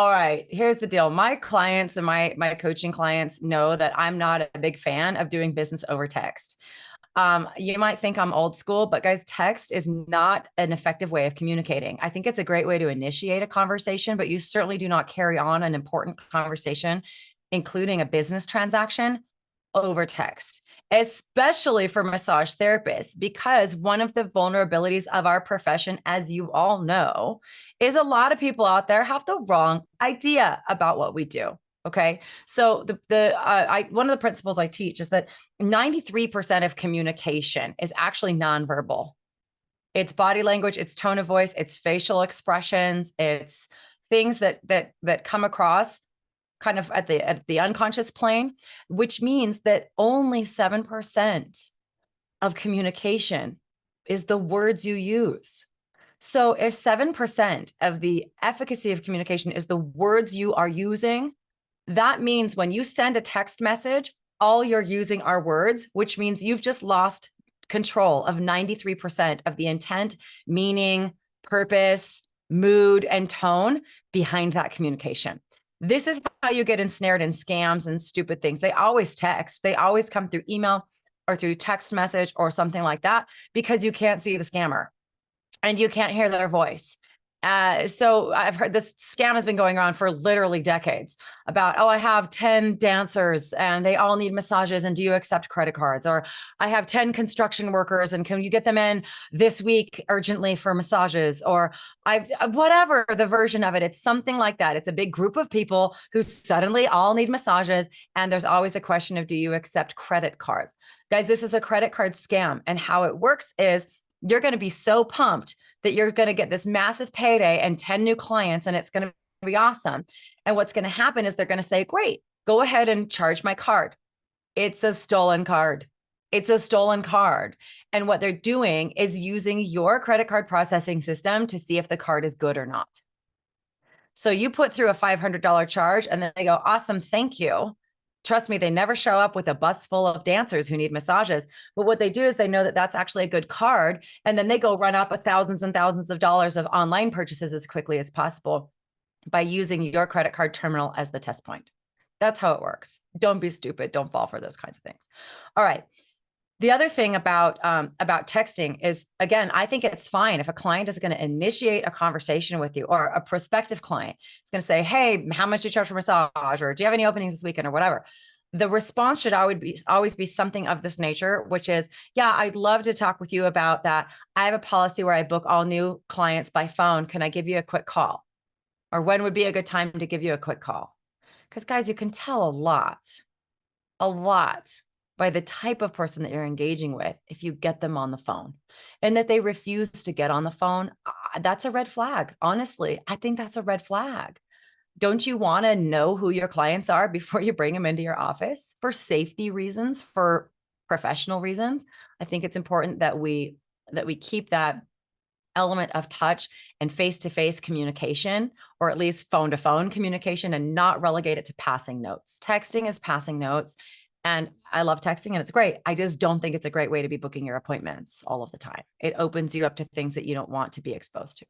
All right, here's the deal. My clients and my coaching clients know that I'm not a big fan of doing business over text. You might think I'm old school, but guys, text is not an effective way of communicating. I think it's a great way to initiate a conversation, but you certainly do not carry on an important conversation, including a business transaction, over text, especially for massage therapists, because one of the vulnerabilities of our profession, as you all know, is a lot of people out there have the wrong idea about what we do. Okay. So one of the principles I teach is that 93% of communication is actually nonverbal. It's body language, it's tone of voice, it's facial expressions, it's things that come across kind of at the unconscious plane, which means that only 7% of communication is the words you use. So if 7% of the efficacy of communication is the words you are using, that means when you send a text message, all you're using are words, which means you've just lost control of 93% of the intent, meaning, purpose, mood, and tone behind that communication. This is how you get ensnared in scams and stupid things. They always text, they always come through email or through text message or something like that, because you can't see the scammer and you can't hear their voice. So I've heard this scam has been going on for literally decades about, oh, I have 10 dancers and they all need massages. And do you accept credit cards? Or I have 10 construction workers and can you get them in this week urgently for massages? Or whatever the version of it, it's something like that. It's a big group of people who suddenly all need massages. And there's always a question of, do you accept credit cards? Guys, this is a credit card scam. And how it works is you're going to be so pumped that you're going to get this massive payday and 10 new clients, and it's going to be awesome. And what's going to happen is they're going to say, great, go ahead and charge my card. It's a stolen card. It's a stolen card. And what they're doing is using your credit card processing system to see if the card is good or not. So you put through a $500 charge and then they go, awesome, thank you. Trust me, they never show up with a bus full of dancers who need massages. But what they do is they know that that's actually a good card. And then they go run up thousands and thousands of dollars of online purchases as quickly as possible by using your credit card terminal as the test point. That's how it works. Don't be stupid. Don't fall for those kinds of things. All right. The other thing about texting is, again, I think it's fine if a client is going to initiate a conversation with you, or a prospective client is going to say, hey, how much do you charge for massage? Or do you have any openings this weekend or whatever? The response should always be something of this nature, which is, yeah, I'd love to talk with you about that. I have a policy where I book all new clients by phone. Can I give you a quick call? Or when would be a good time to give you a quick call? Because guys, you can tell a lot by the type of person that you're engaging with if you get them on the phone. And that they refuse to get on the phone, that's a red flag. Honestly, I think that's a red flag. Don't you want to know who your clients are before you bring them into your office for safety reasons, for professional reasons? I think it's important that we keep that element of touch and face-to-face communication, or at least phone-to-phone communication, and not relegate it to passing notes. Texting is passing notes. And I love texting and it's great. I just don't think it's a great way to be booking your appointments all of the time. It opens you up to things that you don't want to be exposed to.